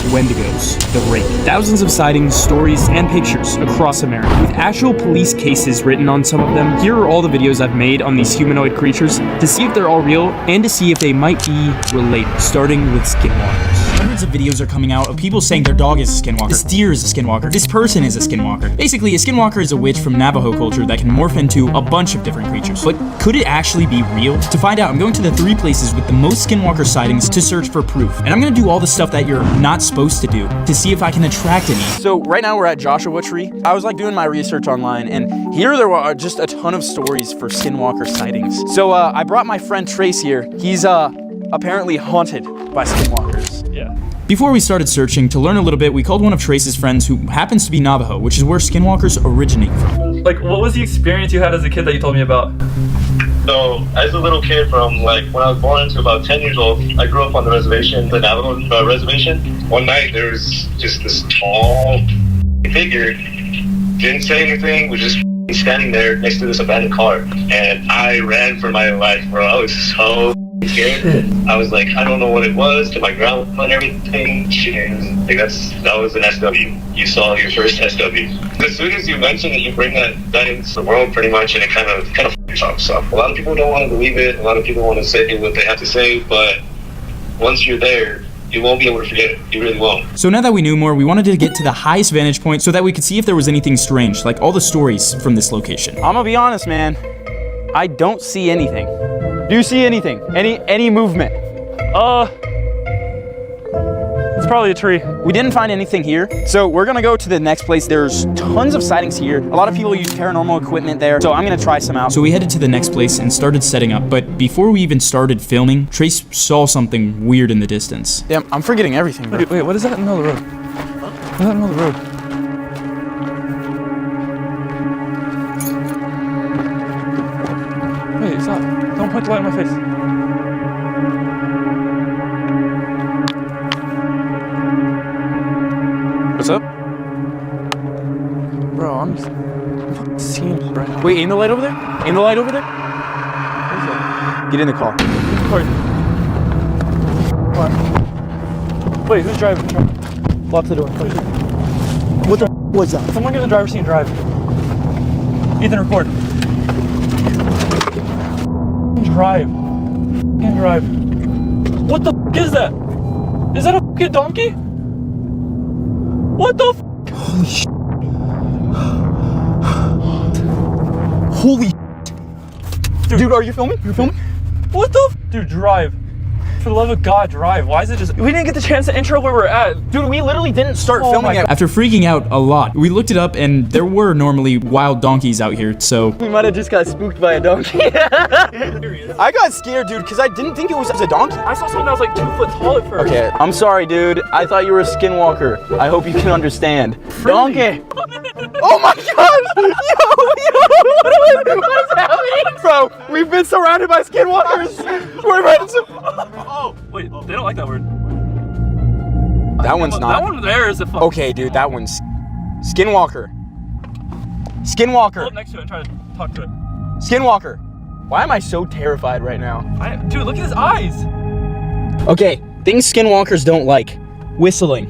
Wendigos, the Rake. Thousands of sightings, stories, and pictures across America, with actual police cases written on some of them. Here are all the videos I've made on these humanoid creatures to see if they're all real and to see if they might be related, starting with Skinwalkers. Hundreds of videos are coming out of people saying their dog is a skinwalker, this deer is a skinwalker, this person is a skinwalker. Basically, a skinwalker is a witch from Navajo culture that can morph into a bunch of different creatures. But could it actually be real? To find out, I'm going to the 3 places with the most skinwalker sightings to search for proof. And I'm gonna do all the stuff that you're not supposed to do to see if I can attract any. So right now we're at Joshua Tree. I was like doing my research online, and here there were just a ton of stories for skinwalker sightings. So I brought my friend Trace here. He's apparently haunted by skinwalkers. Yeah. Before we started searching, to learn a little bit, we called one of Trace's friends who happens to be Navajo, which is where skinwalkers originate from. Like, what was the experience you had as a kid that you told me about? So, as a little kid from like when I was born to about 10 years old, I grew up on the reservation, the Navajo reservation. One night there was just this tall figure, didn't say anything, was just standing there next to this abandoned car. And I ran for my life, bro. I was so scared. I was like, I don't know what it was, to my grandma and everything. And like that was an SW. You saw your first SW. As soon as you mention it, you bring that into the world pretty much, and it kind of yourself. So a lot of people don't want to believe it. A lot of people want to say what they have to say, but once you're there, you won't be able to forget it. You really won't. So now that we knew more, we wanted to get to the highest vantage point so that we could see if there was anything strange, like all the stories from this location. I'm gonna be honest, man. I don't see anything. Do you see anything? Any movement? It's probably a tree. We didn't find anything here, so we're gonna go to the next place. There's tons of sightings here. A lot of people use paranormal equipment there, so I'm gonna try some out. So we headed to the next place and started setting up, but before we even started filming, Trace saw something weird in the distance. Damn, I'm forgetting everything, bro. Wait, what is that in the middle of the road? What is that in the middle of the road? Wait, stop. Don't point the light in my face. What's up? Bro, I'm just seeing it right now. Wait, aim the light over there? Aim the light over there? What is that? Get in the car. What? Wait, who's driving? Lock the door. What the was that? Someone get in the driver's seat and drive. Ethan, record. Drive. Can't drive. What the is that? Is that a fucking donkey? What the Holy shit. Holy shit. Dude, are you filming? You're filming? What the Dude, drive. For the love of God, drive. Why is it just... We didn't get the chance to intro where we're at. Dude, we literally didn't start filming it. After freaking out a lot, we looked it up and there were normally wild donkeys out here, so... We might have just got spooked by a donkey. I got scared, dude, because I didn't think it was a donkey. I saw something that was like 2 foot tall at first. Okay, I'm sorry, dude. I thought you were a skinwalker. I hope you can understand. Really? Donkey! Oh my gosh! Yo, what is happening? Bro, we've been surrounded by skinwalkers. We're about to... Oh, wait, they don't like that word. That one's not. That one there is a fuck. Okay, dude, that one's... Skinwalker. Skinwalker. Hold next to it and try to talk to it. Skinwalker. Why am I so terrified right now? Dude, look at his eyes. Okay, things skinwalkers don't like. Whistling.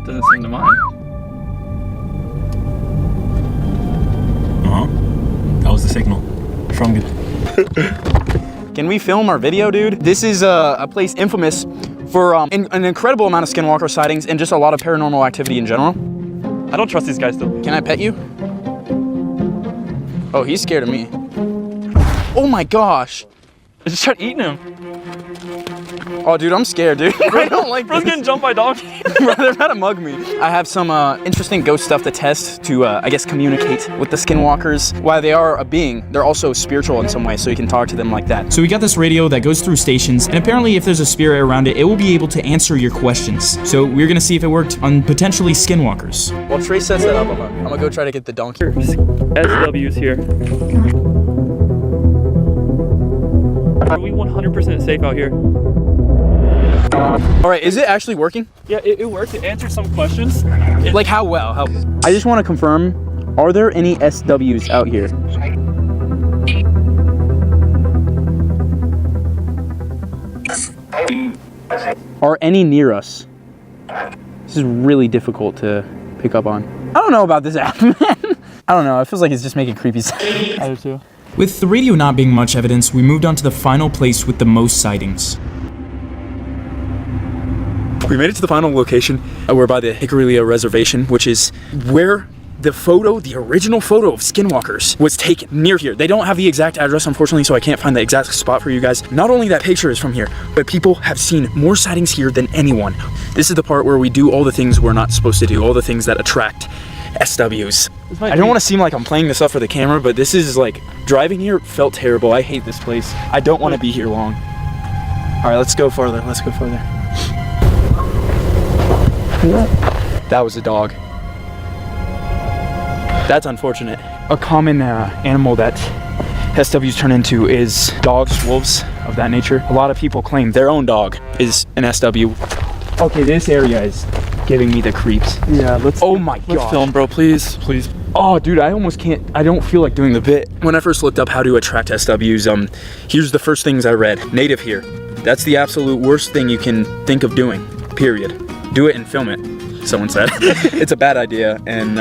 Doesn't seem to mind. That was the signal. From good. Can we film our video, dude? This is a place infamous for an incredible amount of skinwalker sightings and just a lot of paranormal activity in general. I don't trust these guys though. Can I pet you? Oh, he's scared of me. Oh my gosh. I just tried eating him. Oh, dude, I'm scared, dude. I don't like Bro's this. getting jumped by donkey. Bro, they're about to mug me. I have some interesting ghost stuff to test to, I guess, communicate with the skinwalkers. While they are a being, they're also spiritual in some way, so you can talk to them like that. So we got this radio that goes through stations, and apparently if there's a spirit around it, it will be able to answer your questions. So we're gonna see if it worked on potentially skinwalkers. While Trace sets that up, I'm gonna go try to get the donkey. SW's here. Are we 100% safe out here? All right, is it actually working? Yeah, it worked. It answered some questions. Like how well? I just want to confirm, are there any SWs out here? Are any near us? This is really difficult to pick up on. I don't know about this app, man. I don't know, it feels like it's just making creepy sounds. I do too. With the radio not being much evidence, we moved on to the final place with the most sightings. We made it to the final location. We're by the Hickorylia Reservation, which is where the original photo of Skinwalkers was taken, near here. They don't have the exact address, unfortunately, so I can't find the exact spot for you guys. Not only that picture is from here, but people have seen more sightings here than anyone. This is the part where we do all the things we're not supposed to do, all the things that attract SWs. I don't want to seem like I'm playing this up for the camera, but this is like, driving here felt terrible. I hate this place. I don't want to be here long. All right, let's go farther. Let's go farther. That was a dog. That's unfortunate. A common animal that SWs turn into is dogs, wolves, of that nature. A lot of people claim their own dog is an SW. Okay, this area is giving me the creeps. Yeah, let's. Oh my god. Let's film, bro, please, please. Oh, dude, I almost can't. I don't feel like doing the bit. When I first looked up how to attract SWs, here's the first things I read. Native here. That's the absolute worst thing you can think of doing. Period. Do it and film it. Someone said. It's a bad idea, and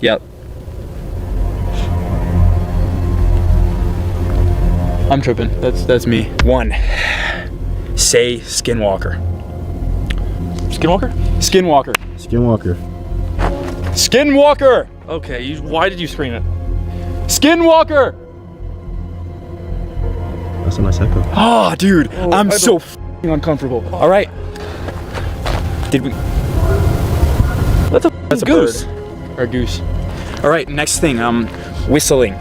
yep. I'm tripping. That's me. 1. Say Skinwalker. Skinwalker? Skinwalker. Skinwalker. Skinwalker! Okay, why did you scream it? Skinwalker! That's a nice echo. Oh, dude, I'm so f***ing uncomfortable. All right. Did we? That's a goose. bird. Or goose. All right, next thing, whistling.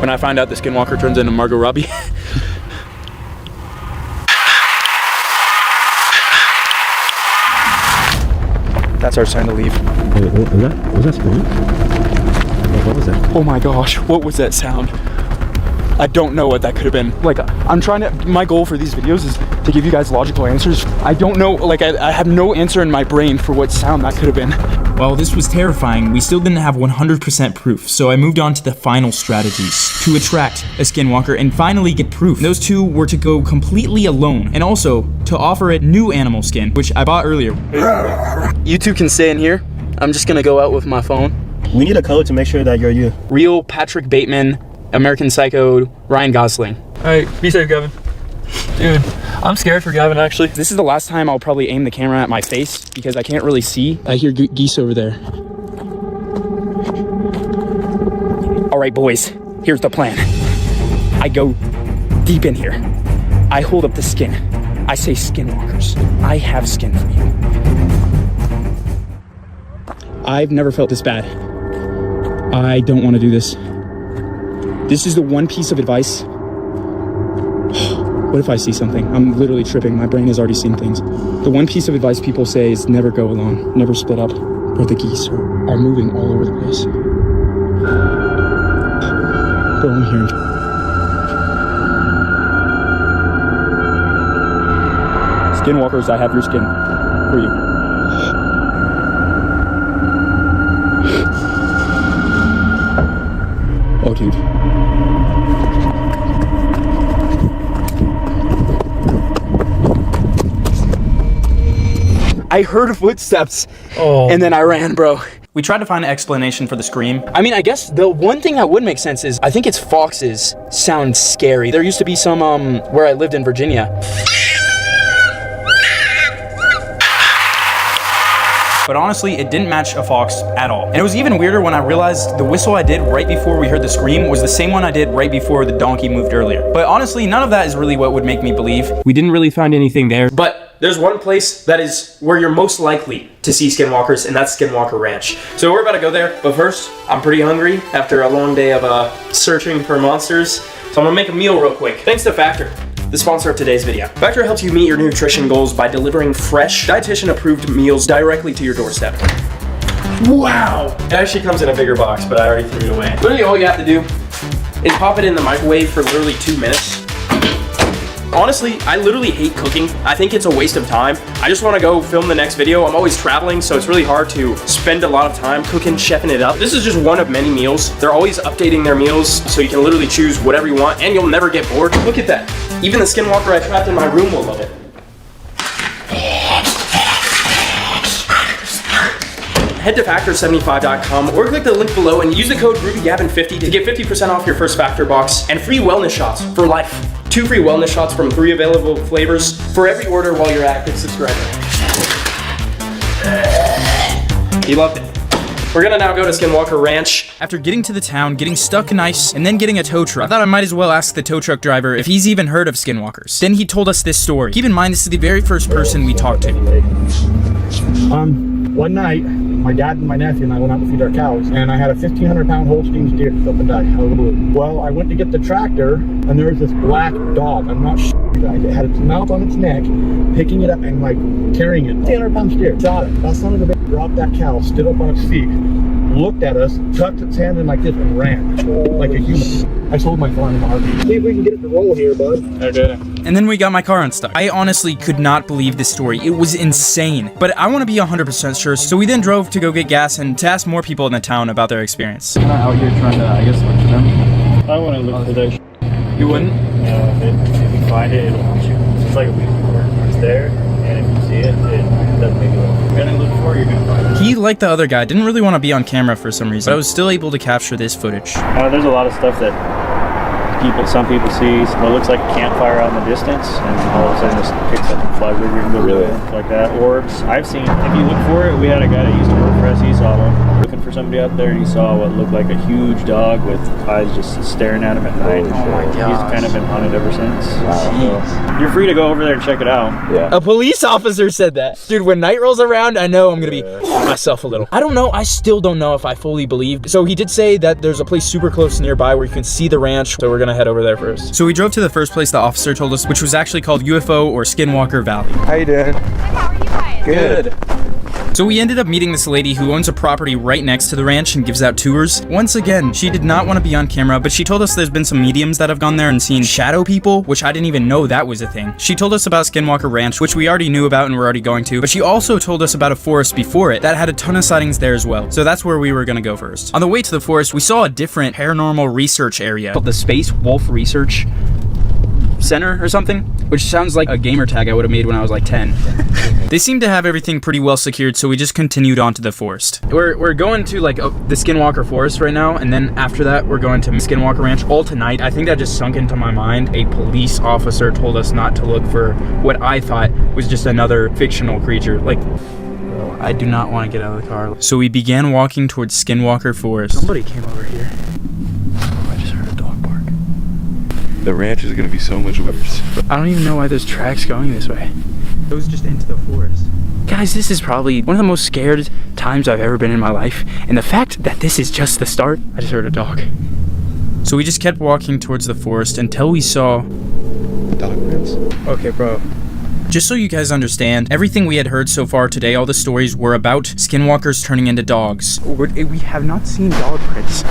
When I find out the Skinwalker turns into Margot Robbie. That's our sign to leave. Wait, was that screaming? What was that? Oh my gosh, what was that sound? I don't know what that could have been. Like, I'm trying to, my goal for these videos is to give you guys logical answers. I don't know, like, I have no answer in my brain for what sound that could have been. While this was terrifying, we still didn't have 100% proof, so I moved on to the final strategies to attract a Skinwalker and finally get proof. Those two were to go completely alone, and also to offer it new animal skin, which I bought earlier. You two can stay in here. I'm just gonna go out with my phone. We need a code to make sure that you're you. Real Patrick Bateman, American Psycho, Ryan Gosling. All right, be safe, Gavin. Dude, I'm scared for Gavin, actually. This is the last time I'll probably aim the camera at my face because I can't really see. I hear geese over there. All right, boys, here's the plan. I go deep in here. I hold up the skin. I say, Skinwalkers, I have skin for you. I've never felt this bad. I don't want to do this. This is the one piece of advice. What if I see something? I'm literally tripping. My brain has already seen things. The one piece of advice people say is never go alone. Never split up. Or the geese are moving all over the place. Bro, I'm hearing. Skinwalkers, I have your skin for you. Oh, dude. I heard footsteps, and then I ran, bro. We tried to find an explanation for the scream. I mean, I guess the one thing that would make sense is, I think it's foxes sound scary. There used to be some, where I lived in Virginia. But honestly, it didn't match a fox at all. And it was even weirder when I realized the whistle I did right before we heard the scream was the same one I did right before the donkey moved earlier. But honestly, none of that is really what would make me believe. We didn't really find anything there. But there's one place that is where you're most likely to see Skinwalkers, and that's Skinwalker Ranch. So we're about to go there, but first, I'm pretty hungry after a long day of searching for monsters. So I'm gonna make a meal real quick. Thanks to Factor, the sponsor of today's video. Factor helps you meet your nutrition goals by delivering fresh, dietitian-approved meals directly to your doorstep. Wow! It actually comes in a bigger box, but I already threw it away. Literally all you have to do is pop it in the microwave for literally 2 minutes. Honestly, I literally hate cooking. I think it's a waste of time. I just want to go film the next video. I'm always traveling, so it's really hard to spend a lot of time cooking, chefing it up. This is just one of many meals. They're always updating their meals, so you can literally choose whatever you want, and you'll never get bored. Look at that. Even the Skinwalker I trapped in my room will love it. Head to factor75.com or click the link below and use the code RubyGavin50 to get 50% off your first Factor box and free wellness shots for life. 2 free wellness shots from 3 available flavors for every order while you're an active subscriber. He loved it. We're gonna now go to Skinwalker Ranch. After getting to the town, getting stuck in ice, and then getting a tow truck, I thought I might as well ask the tow truck driver if he's even heard of Skinwalkers. Then he told us this story. Keep in mind, this is the very first person we talked to. One night, my dad and my nephew and I went out to feed our cows, and I had a 1,500-pound Holstein steer up and died out of the blue. Well, I went to get the tractor, and there was this black dog. I'm not sure, guys. It had its mouth on its neck, picking it up and like carrying it. 1,500-pound steer. Shot it. That son of a bitch dropped that cow, stood up on its feet, looked at us, tucked its hand in like this, and ran like a human. I sold my farm in a heartbeat. See if we can get it to roll here, bud. Okay. And then we got my car unstuck. I honestly could not believe this story. It was insane. But I want to be 100% sure, so we then drove to go get gas and to ask more people in the town about their experience. I'm out here trying to, I guess, look for them. I want to look for their You wouldn't? If you find it, it'll haunt you. It's like a weed before. It's there, and if you see it, it doesn't make it look. You're going to look for it, you're going to find it. He, like the other guy, didn't really want to be on camera for some reason, but I was still able to capture this footage. There's a lot of stuff that some people see what looks like a campfire out in the distance, and all of a sudden just picks up and flies over and goes away like that. Orbs, I've seen. If you look for it, we had a guy that used to work for us. He saw one looking for somebody out there, and he saw what looked like a huge dog with eyes just staring at him at night. Oh my He's gosh. kind of been haunted ever since. Jeez. You're free to go over there and check it out. Yeah. A police officer said that. Dude, when night rolls around, I know I'm gonna be myself a little. I don't know, I still don't know if I fully believed. So he did say that there's a place super close nearby where you can see the ranch, so we're gonna head over there first. So we drove to the first place the officer told us, which was actually called UFO or Skinwalker Valley. How you doing? How are you guys? Good. So we ended up meeting this lady who owns a property right next to the ranch and gives out tours. Once again, she did not want to be on camera, but she told us there's been some mediums that have gone there and seen shadow people, which I didn't even know that was a thing. She told us about Skinwalker Ranch, which we already knew about and were already going to, but she also told us about a forest before it that had a ton of sightings there as well. So that's where we were gonna go first. On the way to the forest, we saw a different paranormal research area called the Space Wolf Research Center or something, which sounds like a gamer tag I would have made when I was like 10. They seemed to have everything pretty well secured, so we just continued on to the forest. We're going to like the Skinwalker Forest right now, and then after that we're going to Skinwalker Ranch all tonight. I think that just sunk into my mind. A police officer told us not to look for what I thought was just another fictional creature. Like, I do not want to get out of the car. So we began walking towards Skinwalker Forest. Somebody came over here. I just heard a dog bark. The ranch is gonna be so much worse. I don't even know why there's tracks going this way. It was just into the forest. Guys, this is probably one of the most scared times I've ever been in my life. And the fact that this is just the start, I just heard a dog. So we just kept walking towards the forest until we saw... Dog prints? Okay, bro. Just so you guys understand, everything we had heard so far today, all the stories were about skinwalkers turning into dogs. We have not seen dog prints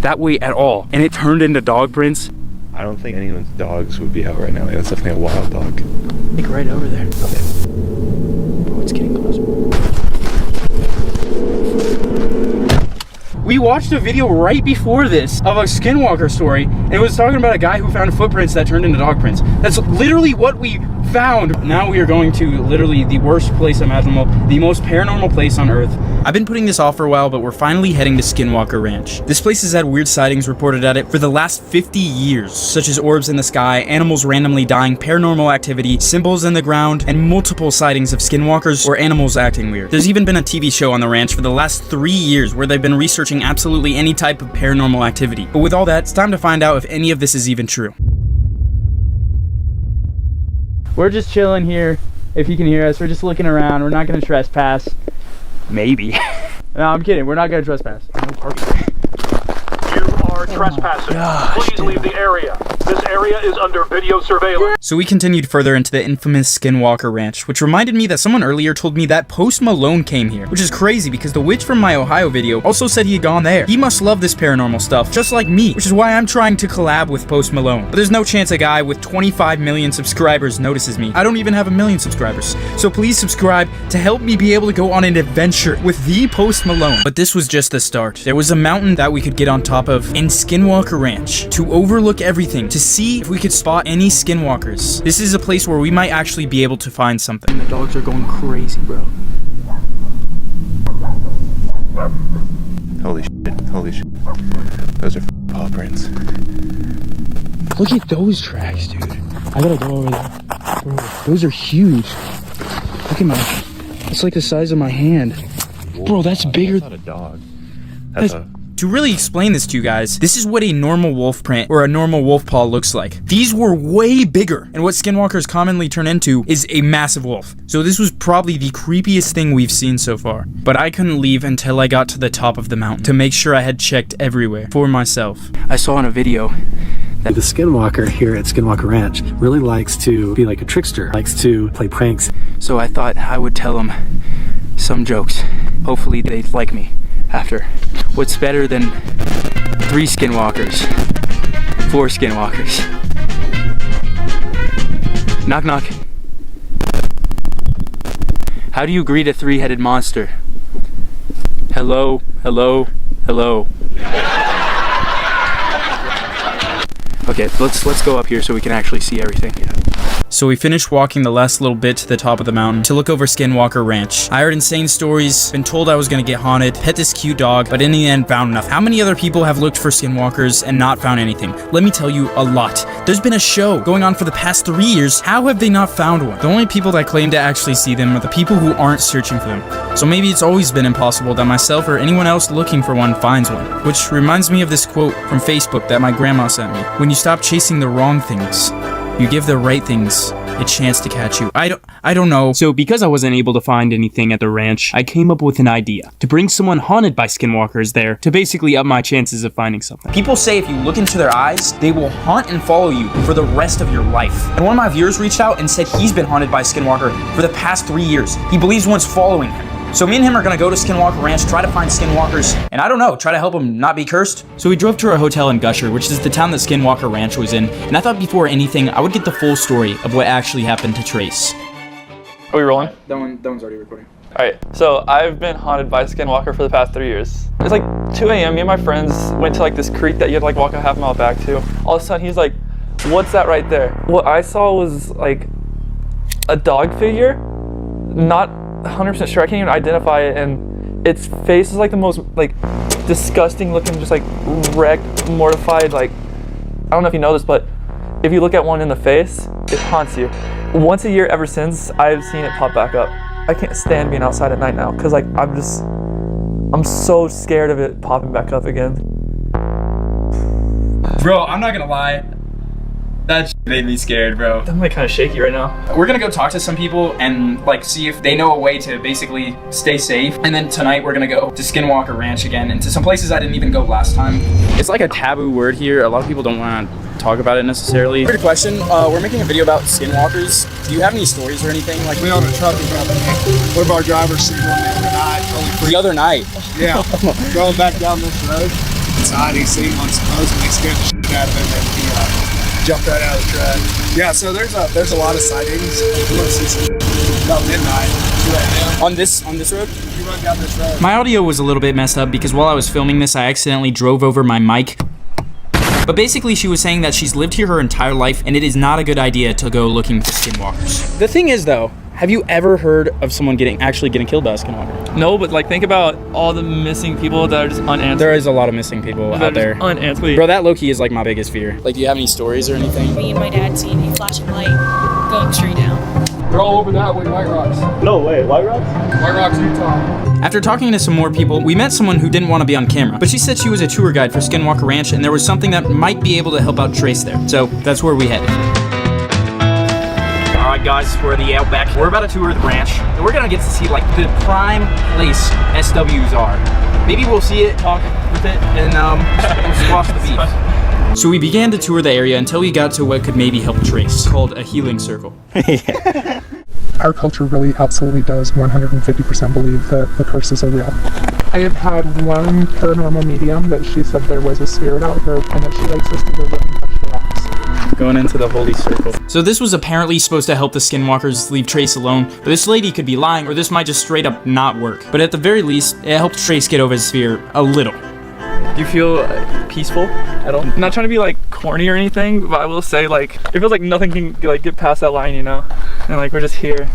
that way at all. And it turned into dog prints. I don't think anyone's dogs would be out right now. Like, that's definitely a wild dog. Like right over there. Okay. Oh, it's getting closer. We watched a video right before this of a Skinwalker story, and it was talking about a guy who found footprints that turned into dog prints. That's literally what we found. Now we are going to literally the worst place imaginable, the most paranormal place on earth. I've been putting this off for a while, but we're finally heading to Skinwalker Ranch. This place has had weird sightings reported at it for the last 50 years, such as orbs in the sky, animals randomly dying, paranormal activity, symbols in the ground, and multiple sightings of skinwalkers or animals acting weird. There's even been a TV show on the ranch for the last 3 years where they've been researching absolutely any type of paranormal activity. But with all that, it's time to find out if any of this is even true. We're just chilling here. If you can hear us, we're just looking around. We're not gonna trespass. Maybe. No, I'm kidding. We're not gonna trespass. No parking. You are trespassing. Please leave the area. This area is under video surveillance. So we continued further into the infamous Skinwalker Ranch, which reminded me that someone earlier told me that Post Malone came here, which is crazy because the witch from my Ohio video also said he had gone there. He must love this paranormal stuff, just like me, which is why I'm trying to collab with Post Malone. But there's no chance a guy with 25 million subscribers notices me. I don't even have 1 million subscribers. So please subscribe to help me be able to go on an adventure with the Post Malone. But this was just the start. There was a mountain that we could get on top of in Skinwalker Ranch to overlook everything, to see if we could spot any skinwalkers. This is a place where we might actually be able to find something. The dogs are going crazy, bro. Holy shit, holy shit. Those are paw prints. Look at those tracks, dude. I gotta go over there. Bro, those are huge. Look at my... It's like the size of my hand. Bro, that's bigger. That's not a dog. That's a... To really explain this to you guys, this is what a normal wolf print or a normal wolf paw looks like. These were way bigger, and what skinwalkers commonly turn into is a massive wolf. So this was probably the creepiest thing we've seen so far. But I couldn't leave until I got to the top of the mountain to make sure I had checked everywhere for myself. I saw in a video that the skinwalker here at Skinwalker Ranch really likes to be like a trickster, likes to play pranks. So I thought I would tell them some jokes. Hopefully they'd like me after. What's better than 3 skinwalkers? 4 skinwalkers. Knock knock. How do you greet a 3-headed monster? Hello, hello, hello. Okay, let's go up here so we can actually see everything. So we finished walking the last little bit to the top of the mountain to look over Skinwalker Ranch. I heard insane stories, been told I was gonna get haunted, pet this cute dog, but in the end found nothing. How many other people have looked for skinwalkers and not found anything? Let me tell you, a lot. There's been a show going on for the past 3 years. How have they not found one? The only people that claim to actually see them are the people who aren't searching for them. So maybe it's always been impossible that myself or anyone else looking for one finds one. Which reminds me of this quote from Facebook that my grandma sent me. When you stop chasing the wrong things, you give the right things a chance to catch you. I don't know. So because I wasn't able to find anything at the ranch, I came up with an idea to bring someone haunted by skinwalkers there to basically up my chances of finding something. People say if you look into their eyes, they will haunt and follow you for the rest of your life. And one of my viewers reached out and said he's been haunted by a skinwalker for the past 3 years. He believes one's following him. So me and him are gonna go to Skinwalker Ranch, try to find skinwalkers, and I don't know, try to help him not be cursed. So we drove to our hotel in Gusher, which is the town that Skinwalker Ranch was in, and I thought before anything, I would get the full story of what actually happened to Trace. Are we rolling? That one's already recording. Alright, so I've been haunted by a Skinwalker for the past 3 years. It's like 2 a.m. Me and my friends went to like this creek that you had to like walk a half mile back to. All of a sudden he's like, what's that right there? What I saw was like a dog figure, not 100% sure, I can't even identify it, and its face is like the most like disgusting looking, just like wrecked, mortified, like I don't know if you know this, but if you look at one in the face, it haunts you. Once a year ever since, I've seen it pop back up. I can't stand being outside at night now because like I'm so scared of it popping back up again. Bro, I'm not gonna lie, that shit made me scared, bro. I'm like kind of shaky right now. We're gonna go talk to some people and like see if they know a way to basically stay safe. And then tonight we're gonna go to Skinwalker Ranch again and to some places I didn't even go last time. It's like a taboo word here. A lot of people don't want to talk about it necessarily. Weird question. We're making a video about skinwalkers. Do you have any stories or anything? Like We own a trucking company. One of our drivers seen one the other night. the other night. Yeah, going back down this road. Inside, he seen one supposedly scared the shit out of him, and he jumped right out of the truck. Yeah, so there's a lot of sightings. About midnight, 2 a.m. On this road? You run down this road. My audio was a little bit messed up because while I was filming this, I accidentally drove over my mic. But basically, she was saying that she's lived here her entire life, and it is not a good idea to go looking for skinwalkers. The thing is, though, have you ever heard of someone actually getting killed by a skinwalker? No, but like think about all the missing people that are just unanswered. There is a lot of missing people out there. Unanswered. Bro, that low-key is like my biggest fear. Like, do you have any stories or anything? Me and my dad seen a flashing light going straight down. They're all over that way, White Rocks. No way, White Rocks? White Rocks, Utah. After talking to some more people, we met someone who didn't want to be on camera, but she said she was a tour guide for Skinwalker Ranch and there was something that might be able to help out Trace there. So that's where we headed. Alright guys, we're at the Outback. We're about to tour the ranch, and we're gonna get to see like the prime place SWs are. maybe we'll see it, talk with it, and we'll squash the beef. So we began to tour the area until we got to what could maybe help trace, called a healing circle. Our culture really absolutely does 150% believe that the curses are real. I have had one paranormal medium that she said there was a spirit out there and that she likes us to go and touch the rocks. Going into the holy circle. So this was apparently supposed to help the Skinwalkers leave Trace alone, but this lady could be lying, or this might just straight up not work. But at the very least, it helped Trace get over his fear a little. Do you feel peaceful at all? I'm not trying to be like corny or anything, but I will say like it feels like nothing can like get past that line, you know? And like we're just here.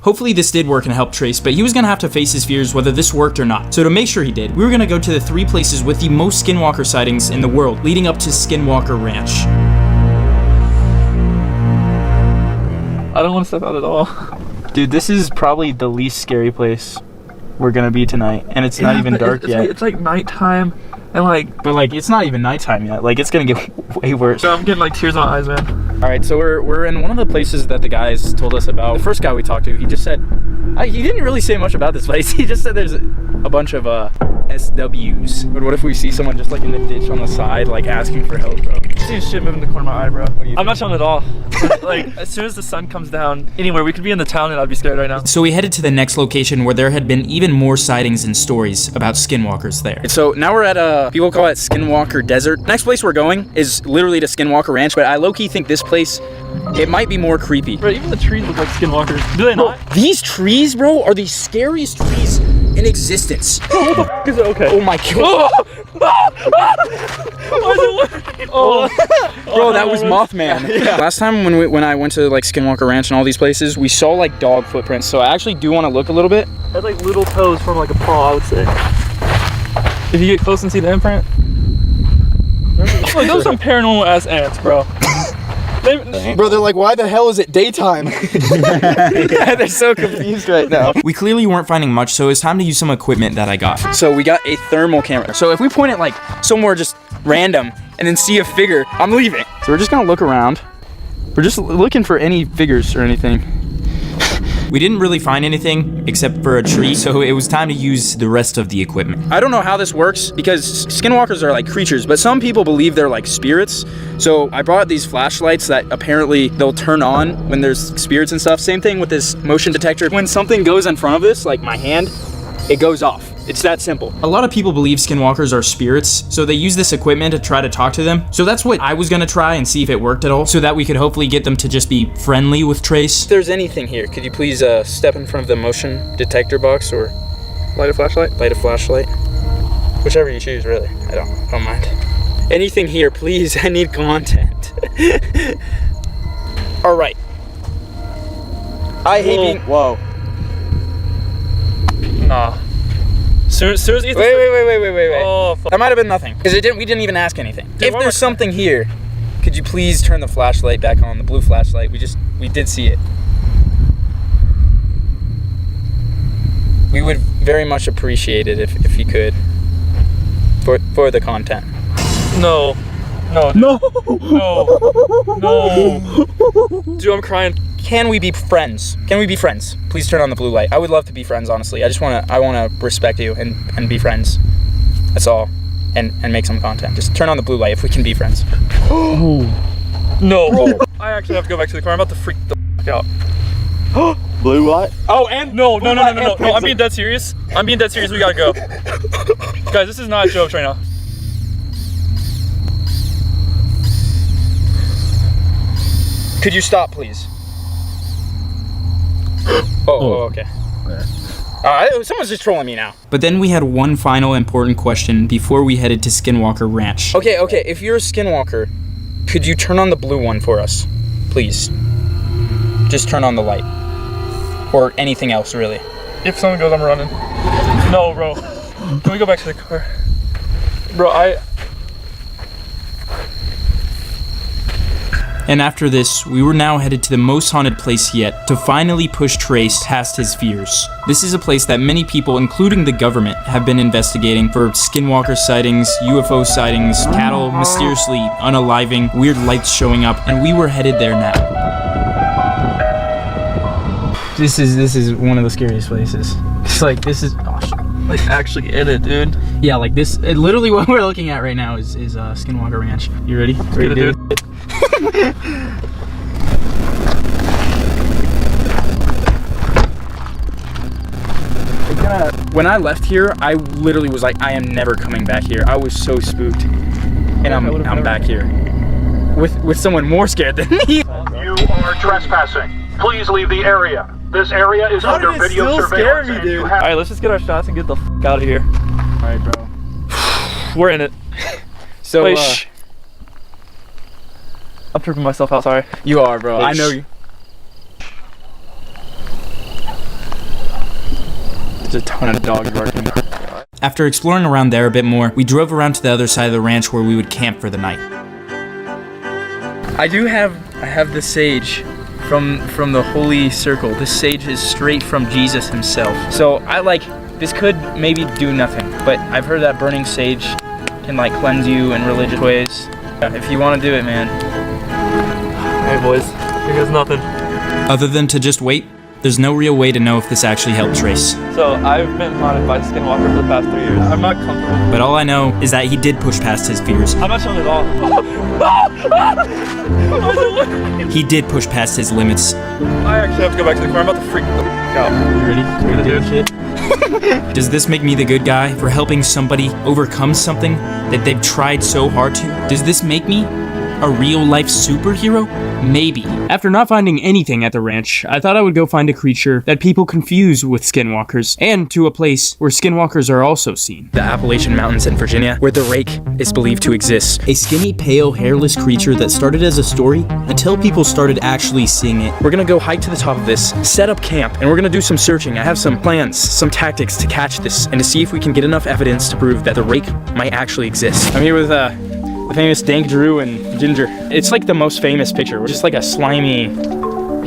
Hopefully this did work and help Trace, but he was gonna have to face his fears whether this worked or not. So to make sure he did, we were gonna go to the 3 places with the most Skinwalker sightings in the world, leading up to Skinwalker Ranch. I don't want to step out at all. Dude, this is probably the least scary place we're gonna be tonight, and it's not even dark yet. It's like nighttime, and like, but like it's not even nighttime yet. Like it's gonna get way worse. So I'm getting like tears in my eyes, man. All right, so we're in one of the places that the guys told us about. The first guy we talked to, he just said, he didn't really say much about this place. He just said there's a bunch of SWs. But what if we see someone just like in the ditch on the side, like asking for help, bro? I see shit moving in the corner of my eye, bro. I'm not showing at all. Like as soon as the sun comes down, anywhere we could be in the town and I'd be scared right now. So we headed to the next location where there had been even more sightings and stories about Skinwalkers there. So now we're at people call it Skinwalker Desert. Next place we're going is literally to Skinwalker Ranch, but I low-key think this place, it might be more creepy. Bro, even the trees look like Skinwalkers. Do they not? These trees, bro, are the scariest trees in existence. What the f is it? Okay. Oh my god. Why is it working? Bro, that was Mothman. Yeah. Last time when I went to like Skinwalker Ranch and all these places, we saw like dog footprints. So I actually do want to look a little bit. That's like little toes from like a paw, I would say. If you get close and see the imprint. Look, those are some paranormal ass ants, bro. Bro, they're like, why the hell is it daytime? Yeah, they're so confused right now. We clearly weren't finding much, so it's time to use some equipment that I got. So we got a thermal camera. So if we point it like somewhere just random and then see a figure, I'm leaving. So we're just gonna look around. We're just looking for any figures or anything. We didn't really find anything except for a tree, so it was time to use the rest of the equipment. I don't know how this works because Skinwalkers are like creatures, but some people believe they're like spirits. So I brought these flashlights that apparently they'll turn on when there's spirits and stuff. Same thing with this motion detector. When something goes in front of this, like my hand, it goes off. It's that simple. A lot of people believe Skinwalkers are spirits, so they use this equipment to try to talk to them. So that's what I was gonna try and see if it worked at all, so that we could hopefully get them to just be friendly with Trace. If there's anything here, could you please step in front of the motion detector box or light a flashlight? Light a flashlight. Whichever you choose, really. I don't mind. Anything here, please. I need content. All right. I hate being. Whoa. Nah. Soon as Ethan Wait. Oh, fuck. That might have been nothing. Because we didn't even ask anything. If there's something here, could you please turn the flashlight back on, the blue flashlight? We did see it. We would very much appreciate it if you could. For the content. No. Dude, I'm crying. Can we be friends? Please turn on the blue light. I would love to be friends, honestly. I wanna respect you and be friends. That's all. And make some content. Just turn on the blue light if we can be friends. No. I actually have to go back to the car. I'm about to freak the f out. Blue light? Oh, and no. I'm being dead serious. We gotta go. Guys, this is not a joke right now. Could you stop, please? Oh, okay. Someone's just trolling me now. But then we had one final important question before we headed to Skinwalker Ranch. Okay, if you're a Skinwalker, could you turn on the blue one for us? Please. Just turn on the light. Or anything else, really. If someone goes, I'm running. No, bro. Can we go back to the car? Bro, And after this, we were now headed to the most haunted place yet to finally push Trace past his fears. This is a place that many people, including the government, have been investigating for Skinwalker sightings, UFO sightings, cattle mysteriously unaliving, weird lights showing up, and we were headed there now. This is one of the scariest places. It's like, this is, oh shit. Like actually in it, dude. Yeah, like this. Literally, what we're looking at right now is Skinwalker Ranch. You ready? Ready, dude? When I left here, I literally was like, I am never coming back here. I was so spooked, and I'm back here with someone more scared than me. You are trespassing. Please leave the area. This area is under video surveillance. All right, let's just get our shots and get the f out of here. All right, bro. We're in it. So, wait, shh. I'm tripping myself out. Sorry. You are, bro. Wait, I know you. There's a ton of dogs barking. After exploring around there a bit more, we drove around to the other side of the ranch where we would camp for the night. I have the sage from the Holy Circle. This sage is straight from Jesus himself. So this could maybe do nothing, but I've heard that burning sage can like cleanse you in religious ways. If you want to do it, man. Hey boys, here goes nothing. Other than to just wait, there's no real way to know if this actually helped Trace. So I've been haunted by Skinwalker for the past 3 years. I'm not comfortable. But all I know is that he did push past his fears. I'm not showing it all. He did push past his limits. I actually have to go back to the car. I'm about to freak the f out. You ready? We're gonna do shit. Does this make me the good guy for helping somebody overcome something that they've tried so hard to? Does this make me a real-life superhero? Maybe. After not finding anything at the ranch, I thought I would go find a creature that people confuse with skinwalkers, and to a place where skinwalkers are also seen. The Appalachian Mountains in Virginia, where the Rake is believed to exist. A skinny, pale, hairless creature that started as a story until people started actually seeing it. We're gonna go hike to the top of this, set up camp, and we're gonna do some searching. I have some plans, some tactics to catch this, and to see if we can get enough evidence to prove that the Rake might actually exist. I'm here with the famous Dank Drew and Ginger. It's like the most famous picture. We're just like a slimy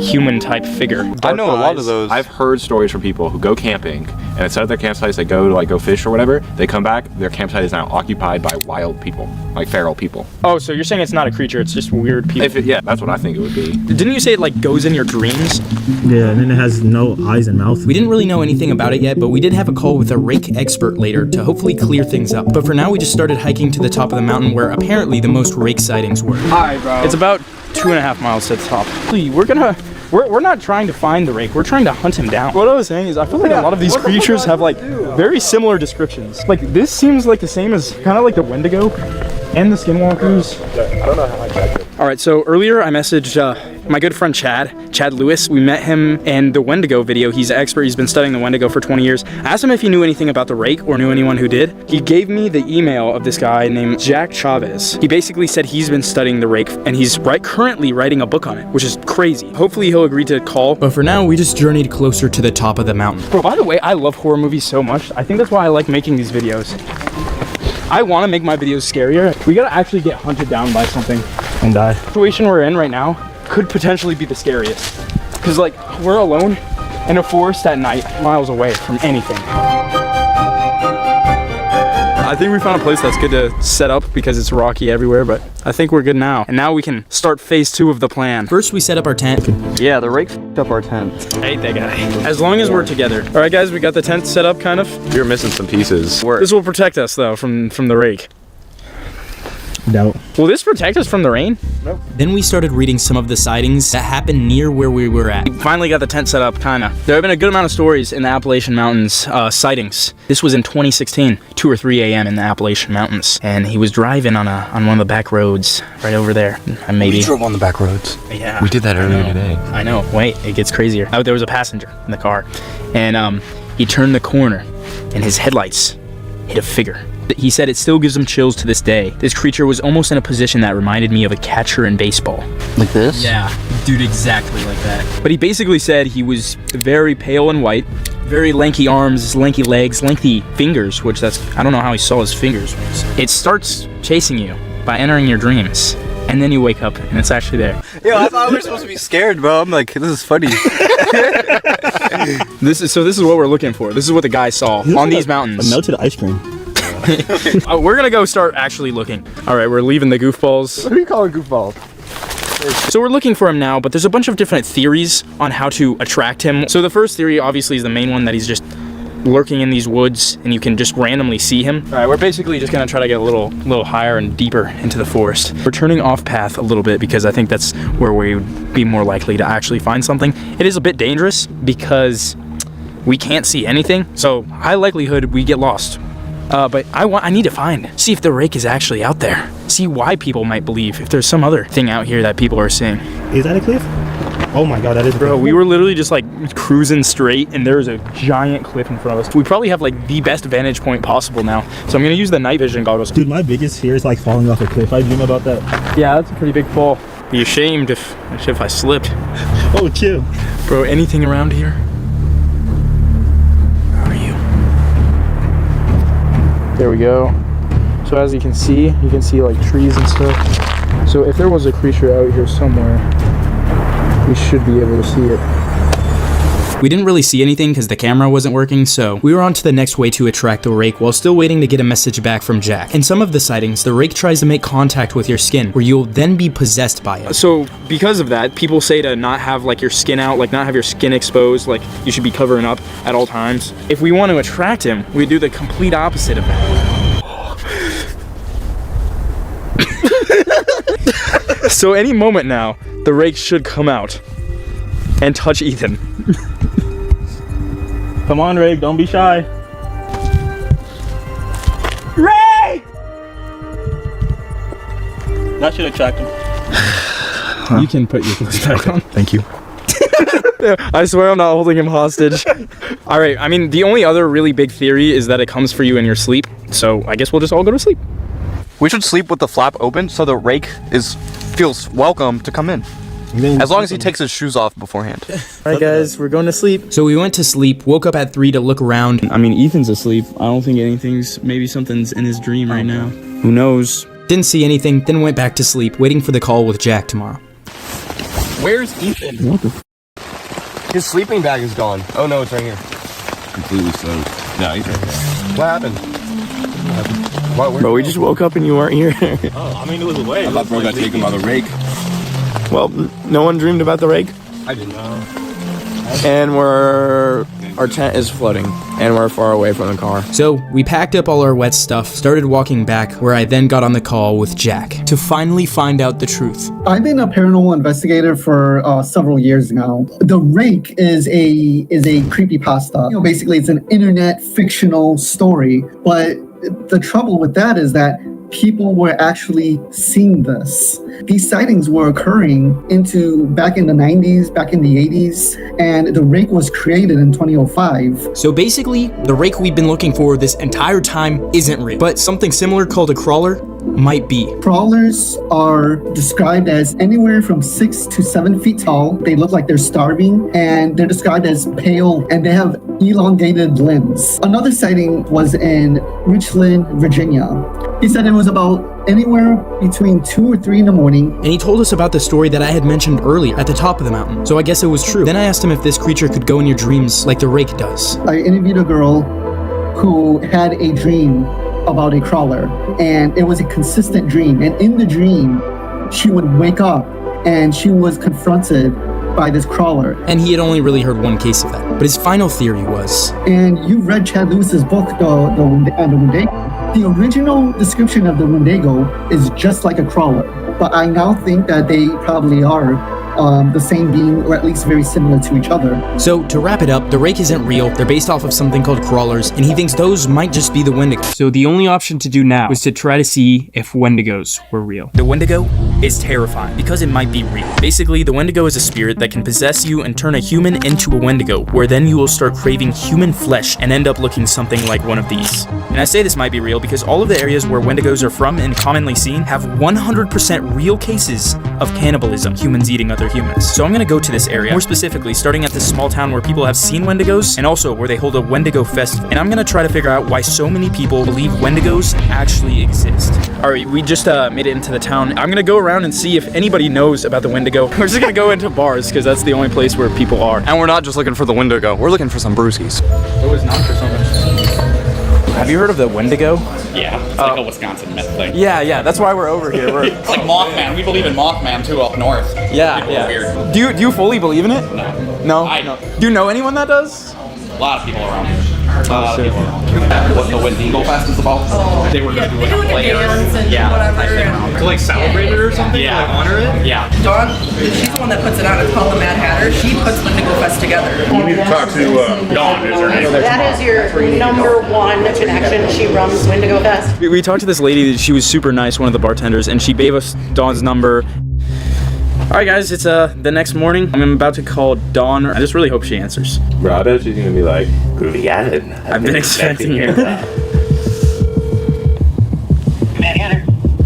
human type figure. I know a lot of those. I've heard stories from people who go camping and instead of their campsites they go to go fish or whatever, they come back, their campsite is now occupied by wild people, like feral people. Oh, so you're saying it's not a creature, it's just weird people. Yeah, that's what I think it would be. Didn't you say it goes in your dreams? Yeah, and then it has no eyes and mouth. We didn't really know anything about it yet, but we did have a call with a Rake expert later to hopefully clear things up. But for now, we just started hiking to the top of the mountain where apparently the most Rake sightings were. Hi, bro. It's about 2.5 miles to the top. We're not trying to find the Rake, we're trying to hunt him down. What I was saying is I feel like a lot of these creatures have very similar descriptions. This seems like the same as kind of like the Wendigo and the Skinwalkers. I don't know how I got it. All right, so earlier I messaged my good friend Chad Lewis. We met him in the Wendigo video. He's an expert, he's been studying the Wendigo for 20 years. I asked him if he knew anything about the Rake or knew anyone who did. He gave me the email of this guy named Jack Chavez. He basically said he's been studying the Rake and he's currently writing a book on it, which is crazy. Hopefully he'll agree to call. But for now, we just journeyed closer to the top of the mountain. Bro, by the way, I love horror movies so much. I think that's why I like making these videos. I want to make my videos scarier. We gotta actually get hunted down by something and die. The situation we're in right now could potentially be the scariest. Because we're alone in a forest at night, miles away from anything. I think we found a place that's good to set up because it's rocky everywhere, but I think we're good now. And now we can start phase 2 of the plan. First, we set up our tent. Yeah, the Rake f***ed up our tent. I hate that guy. As long as we're together. All right, guys, we got the tent set up, kind of. You're missing some pieces. This will protect us, though, from the Rake. No. Will this protect us from the rain? Nope. Then we started reading some of the sightings that happened near where we were at. We finally got the tent set up, kinda. There have been a good amount of stories in the Appalachian Mountains, sightings. This was in 2016, 2 or 3 a.m. in the Appalachian Mountains. And he was driving on one of the back roads right over there. Maybe. We drove on the back roads. Yeah. We did that earlier today. I know. Wait, it gets crazier. Oh, there was a passenger in the car. And he turned the corner and his headlights hit a figure. He said it still gives him chills to this day. This creature was almost in a position that reminded me of a catcher in baseball. Like this? Yeah, dude, exactly like that. But he basically said he was very pale and white, very lanky arms, lanky legs, lengthy fingers, which I don't know how he saw his fingers. It starts chasing you by entering your dreams. And then you wake up and it's actually there. Yo, I thought we were supposed to be scared, bro. I'm like, this is funny. This is what we're looking for. This is what the guy saw on these mountains. A melted ice cream. We're gonna go start actually looking. All right, we're leaving the goofballs. What are you calling goofballs? So we're looking for him now, but there's a bunch of different theories on how to attract him. So the first theory obviously is the main one, that he's just lurking in these woods and you can just randomly see him. All right, we're basically just gonna try to get a little higher and deeper into the forest. We're turning off path a little bit because I think that's where we would be more likely to actually find something. It is a bit dangerous because we can't see anything, so high likelihood we get lost. But I need to see if the Rake is actually out there. See why people might believe, if there's some other thing out here that people are seeing. Is that a cliff? Oh my god, that is a Bro, cliff. we were literally just like cruising straight and there's a giant cliff in front of us. We probably have like the best vantage point possible now. So I'm gonna use the night vision goggles. Dude, my biggest fear is like falling off a cliff. I dream about that. Yeah, that's a pretty big fall. Be ashamed if I slipped. Oh, chill. Bro, anything around here? Where are you? There we go. So as you can see like trees and stuff. So if there was a creature out here somewhere, we should be able to see it. We didn't really see anything because the camera wasn't working, so we were on to the next way to attract the Rake while still waiting to get a message back from Jack. In some of the sightings, the Rake tries to make contact with your skin, where you'll then be possessed by it. So because of that, people say to not have like your skin out, like not have your skin exposed, like you should be covering up at all times. If we want to attract him, we do the complete opposite of that. So any moment now, the Rake should come out and touch Ethan. Come on, Rake, don't be shy. Rake! That should attract him. You can put your clothes back on. Thank you. I swear I'm not holding him hostage. All right, I mean, the only other really big theory is that it comes for you in your sleep. So I guess we'll just all go to sleep. We should sleep with the flap open so the Rake feels welcome to come in. As long as he takes his shoes off beforehand. All right, guys, we're going to sleep. So we went to sleep, woke up at 3 to look around. I mean, Ethan's asleep. I don't think maybe something's in his dream right now. Who knows? Didn't see anything, then went back to sleep, waiting for the call with Jack tomorrow. Where's Ethan? His sleeping bag is gone. Oh no, it's right here. Completely soaked. No, he's right there. What happened? Bro, we just woke up and you weren't here. Oh, I mean, it was away. I thought bro got taken by the Rake. Well, no one dreamed about the Rake. I didn't know. And our tent is flooding and we're far away from the car. So we packed up all our wet stuff, started walking back, where I then got on the call with Jack to finally find out the truth. I've been a paranormal investigator for several years now. The Rake is a creepypasta. You know, basically it's an internet fictional story, but the trouble with that is that people were actually seeing this. These sightings were occurring back in the 90s, back in the 80s, and the Rake was created in 2005. So basically, the Rake we've been looking for this entire time isn't real, but something similar called a crawler might be. Crawlers are described as anywhere from 6 to 7 feet tall. They look like they're starving, and they're described as pale, and they have elongated limbs. Another sighting was in Richland, Virginia. He said it was about anywhere between 2 or 3 in the morning. And he told us about the story that I had mentioned earlier at the top of the mountain. So I guess it was true. Then I asked him if this creature could go in your dreams like the Rake does. I interviewed a girl who had a dream about a crawler, and it was a consistent dream. And in the dream, she would wake up and she was confronted by this crawler. And he had only really heard one case of that. But his final theory was... And you read Chad Lewis's book, the Wendigo. The original description of the Wendigo is just like a crawler, but I now think that they probably are the same being, or at least very similar to each other. So to wrap it up, the Rake isn't real. They're based off of something called crawlers, and he thinks those might just be the Wendigos. So the only option to do now was to try to see if Wendigos were real. The Wendigo is terrifying because it might be real. Basically, the Wendigo is a spirit that can possess you and turn a human into a Wendigo, where then you will start craving human flesh and end up looking something like one of these. And I say this might be real because all of the areas where Wendigos are from and commonly seen have 100% real cases of cannibalism, humans eating other humans. So I'm gonna go to this area, more specifically starting at this small town where people have seen Wendigos and also where they hold a Wendigo festival. And I'm gonna try to figure out why so many people believe Wendigos actually exist. All right, we just made it into the town. I'm gonna go around and see if anybody knows about the Wendigo. We're just gonna go into bars because that's the only place where people are. And we're not just looking for the Wendigo, we're looking for some brewskis. It was not for so much. Have you heard of the Wendigo? Yeah, it's like a Wisconsin myth thing. Yeah, that's why we're over here. It's like Mothman. We believe in Mothman too up north. People are weird. Do you fully believe in it? No. No? I know. Do you know anyone that does? A lot of people around. What the Wendigo Fest is about? They were gonna do like a play or To like celebrate it or something? Yeah. Like honor it? Yeah. Dawn, she's the one that puts it on. It's called the Mad Hatter. She puts Wendigo Fest together. You need to talk to Dawn, is her name. That is your #1 connection. She runs Wendigo Fest. We talked to this lady. She was super nice, one of the bartenders, and she gave us Dawn's number. All right, guys, it's the next morning. I'm about to call Dawn. I just really hope she answers. Rada, she's gonna be like, "Good Alan." I've been expecting you.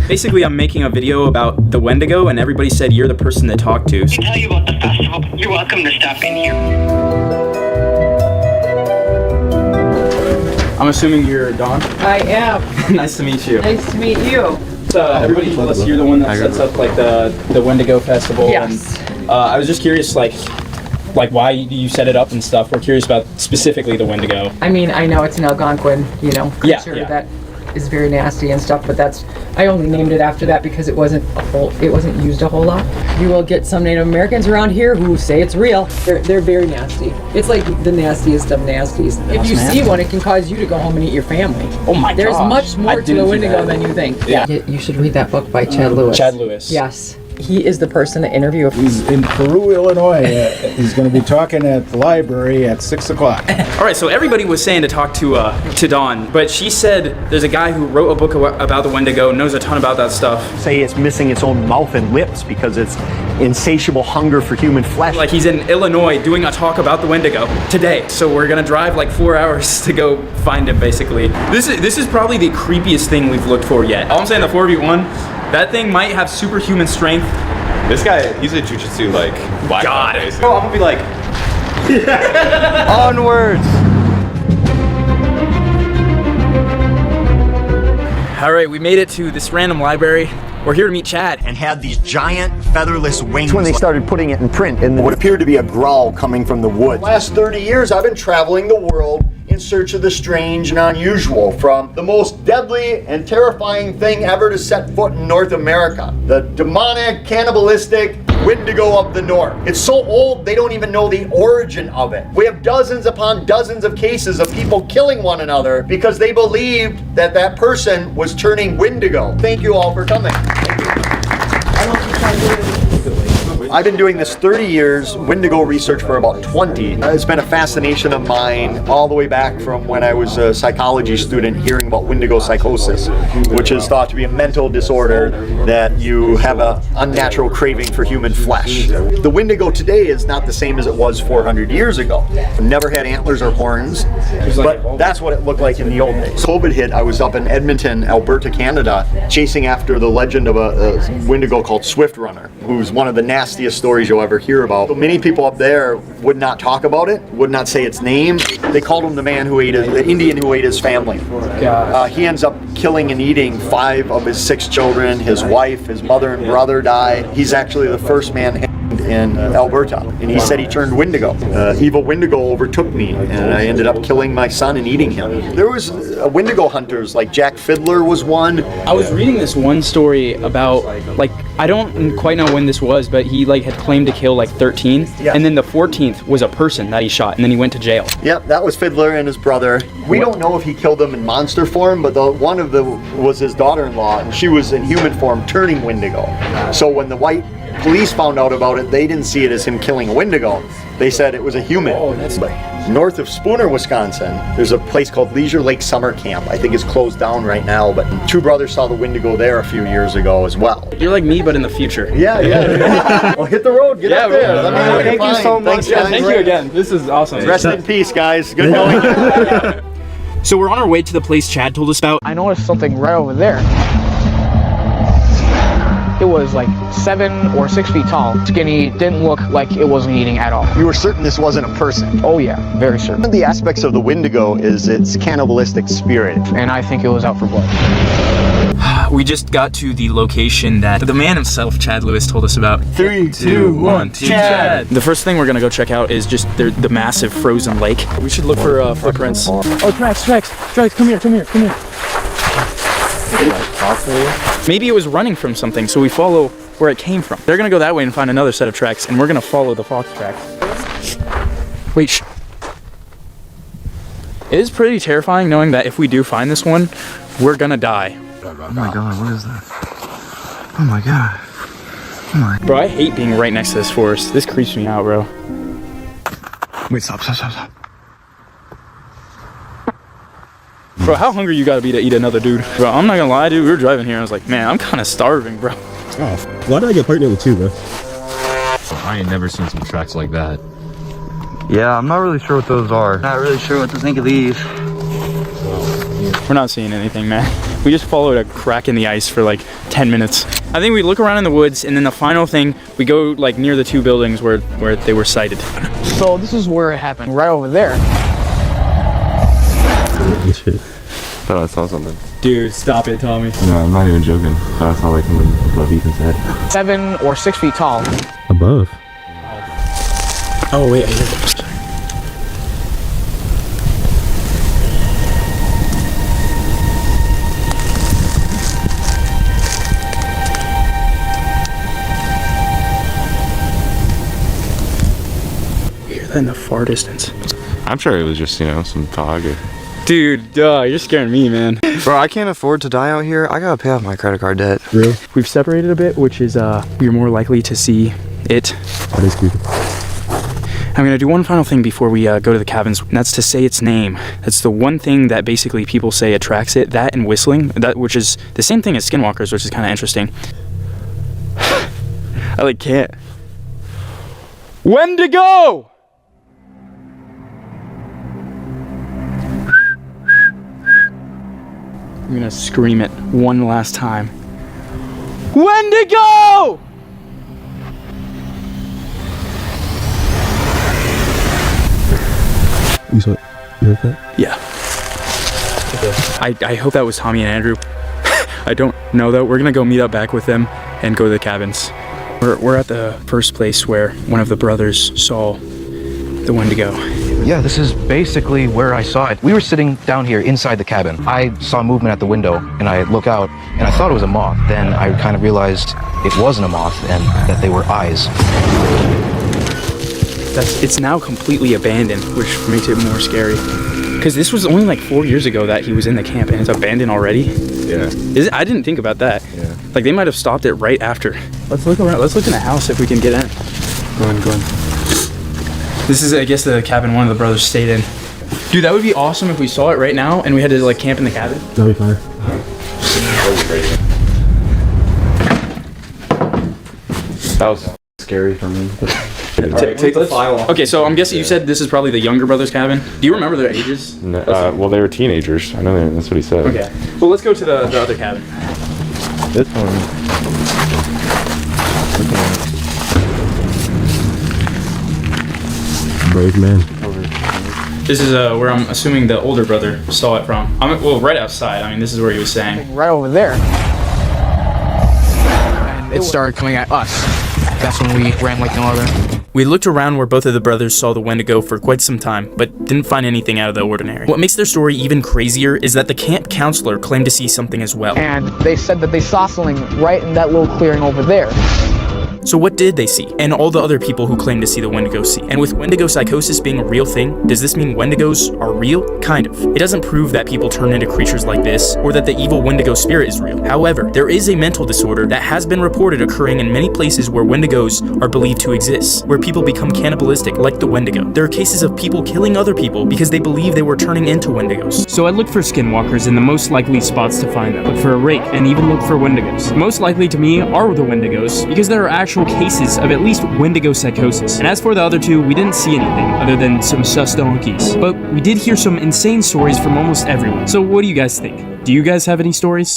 Basically, I'm making a video about the Wendigo, and everybody said you're the person to talk to. To tell you about the festival, you're welcome to stop in here. I'm assuming you're Dawn? I am. Nice to meet you. Nice to meet you. Everybody told us you're the one that sets up like the Wendigo Festival. Yes. And, I was just curious, like why you set it up and stuff. We're curious about specifically the Wendigo. I mean, I know it's an Algonquin, creature that is very nasty and stuff, but I only named it after that because it wasn't used a whole lot. You will get some Native Americans around here who say it's real. They're very nasty. It's like the nastiest of nasties. If you see one, it can cause you to go home and eat your family. Oh my god. There's much more to the Wendigo than you think. Yeah. You should read that book by Chad Lewis. Chad Lewis. Yes. He is the person to interview. He's in Peru, Illinois. He's going to be talking at the library at 6 o'clock. All right, so everybody was saying to talk to Dawn, but she said there's a guy who wrote a book about the Wendigo, knows a ton about that stuff. Say it's missing its own mouth and lips because it's insatiable hunger for human flesh. Like he's in Illinois doing a talk about the Wendigo today. So we're gonna drive like 4 hours to go find him, basically. This is probably the creepiest thing we've looked for yet. All I'm saying, the 4v1, that thing might have superhuman strength. This guy, he's a jujitsu like black belt, basically. Oh, I'm gonna be like, onwards. All right, we made it to this random library. We're here to meet Chad. And had these giant featherless wings. When they started putting it in print, and what appeared to be a growl coming from the woods. The last 30 years, I've been traveling the world in search of the strange and unusual, from the most deadly and terrifying thing ever to set foot in North America, the demonic, cannibalistic Wendigo of the North. It's so old, they don't even know the origin of it. We have dozens upon dozens of cases of people killing one another because they believed that that person was turning Wendigo. Thank you all for coming. I've been doing this 30 years, Wendigo research for about 20. It's been a fascination of mine all the way back from when I was a psychology student hearing about Wendigo psychosis, which is thought to be a mental disorder that you have an unnatural craving for human flesh. The Wendigo today is not the same as it was 400 years ago. It never had antlers or horns, but that's what it looked like in the old days. COVID hit, I was up in Edmonton, Alberta, Canada, chasing after the legend of a Wendigo called Swift Runner, who's one of the nastiest stories you'll ever hear about. But many people up there would not talk about it, would not say its name. They called him the Indian who ate his family. He ends up killing and eating 5 of his 6 children. His wife, his mother and brother died. He's actually the first man hanged in Alberta, and he said he turned Wendigo. Evil Wendigo overtook me, and I ended up killing my son and eating him. There was Wendigo hunters, like Jack Fiddler was one. I was reading this one story about, like, I don't quite know when this was, but he like had claimed to kill like 13, and then the 14th was a person that he shot, and then he went to jail. Yep, that was Fiddler and his brother. We don't know if he killed them in monster form, but one of them was his daughter-in-law, and she was in human form turning Wendigo. So when the white police found out about it, they didn't see it as him killing a Wendigo. They said it was a human. North of Spooner, Wisconsin, there's a place called Leisure Lake Summer Camp. I think it's closed down right now, but 2 brothers saw the Wendigo there a few years ago as well. You're like me, but in the future. Yeah. Well, hit the road, get up there. Let me know. Thank you so much. Thanks, Thank you again. This is awesome. Rest in peace, guys. Good knowing you. So we're on our way to the place Chad told us about. I noticed something right over there. It was like 7 or 6 feet tall, skinny, didn't look like it wasn't eating at all. You were certain this wasn't a person? Oh yeah, very certain. One of the aspects of the Wendigo is its cannibalistic spirit. And I think it was out for blood. We just got to the location that the man himself, Chad Lewis, told us about. 3, 2, 1, Chad! The first thing we're gonna go check out is just the massive frozen lake. We should look for footprints. Oh, tracks, come here. Maybe it was running from something, so we follow where it came from. They're gonna go that way and find another set of tracks, and we're gonna follow the fox tracks. Wait, It is pretty terrifying knowing that if we do find this one, we're gonna die. Oh my god, what is that? Oh my god. Oh my. Bro, I hate being right next to this forest. This creeps me out, bro. Wait, stop. Bro, how hungry you gotta be to eat another dude? Bro, I'm not gonna lie, dude. We were driving here and I was like, man, I'm kind of starving, bro. Oh, why did I get partnered with you, bro? I ain't never seen some tracks like that. Yeah, I'm not really sure what those are. Not really sure what to think of these. We're not seeing anything, man. We just followed a crack in the ice for like 10 minutes. I think we look around in the woods and then the final thing, we go like near the two buildings where they were sighted. So this is where it happened, right over there. Shit. Thought I saw something. Dude, stop it, Tommy. No, I'm not even joking. Thought I saw like something above Ethan's head. 7 or 6 feet tall. Above? Oh wait, I hear it. In the far distance. I'm sure it was just, you know, some fog. Dude, you're scaring me, man. Bro, I can't afford to die out here. I gotta pay off my credit card debt. Really? We've separated a bit, which is you're more likely to see it. That is creepy. I'm gonna do one final thing before we go to the cabins, and that's to say its name. That's the one thing that basically people say attracts it. That and whistling, which is the same thing as Skinwalkers, which is kind of interesting. I like can't. Wendigo! I'm gonna scream it one last time. Wendigo! You saw it? You heard that? Yeah. Okay. I hope that was Tommy and Andrew. I don't know though. We're gonna go meet up back with them and go to the cabins. We're at the first place where one of the brothers saw the Wendigo. Yeah, this is basically where I saw it. We were sitting down here inside the cabin. I saw movement at the window and I look out and I thought it was a moth. Then I kind of realized it wasn't a moth and that they were eyes. It's now completely abandoned, which makes it more scary. Because this was only like 4 years ago that he was in the camp and it's abandoned already. Yeah. I didn't think about that. Yeah. Like they might have stopped it right after. Let's look around. Let's look in the house if we can get in. Go on. This is, I guess, the cabin one of the brothers stayed in. Dude, that would be awesome if we saw it right now and we had to like camp in the cabin. That'd be fire. That was scary for me. Take the file off. Okay, so I'm guessing you said this is probably the younger brother's cabin. Do you remember their ages? No, well, they were teenagers. I know that's what he said. Okay. Well, let's go to the other cabin. This one. Brave man. This is where I'm assuming the older brother saw it from. Well, right outside. I mean, this is where he was saying. Right over there. And it started coming at us. That's when we ran like no other. We looked around where both of the brothers saw the Wendigo for quite some time, but didn't find anything out of the ordinary. What makes their story even crazier is that the camp counselor claimed to see something as well. And they said that they saw something right in that little clearing over there. So what did they see? And all the other people who claim to see the Wendigo see? And with Wendigo psychosis being a real thing, does this mean Wendigos are real? Kind of. It doesn't prove that people turn into creatures like this, or that the evil Wendigo spirit is real. However, there is a mental disorder that has been reported occurring in many places where Wendigos are believed to exist, where people become cannibalistic like the Wendigo. There are cases of people killing other people because they believe they were turning into Wendigos. So I looked for Skinwalkers in the most likely spots to find them. Look for a Rake, and even look for Wendigos. Most likely to me are the Wendigos, because there are actual cases of at least Wendigo psychosis. And as for the other two, we didn't see anything other than some sus donkeys. But we did hear some insane stories from almost everyone. So what do you guys think? Do you guys have any stories?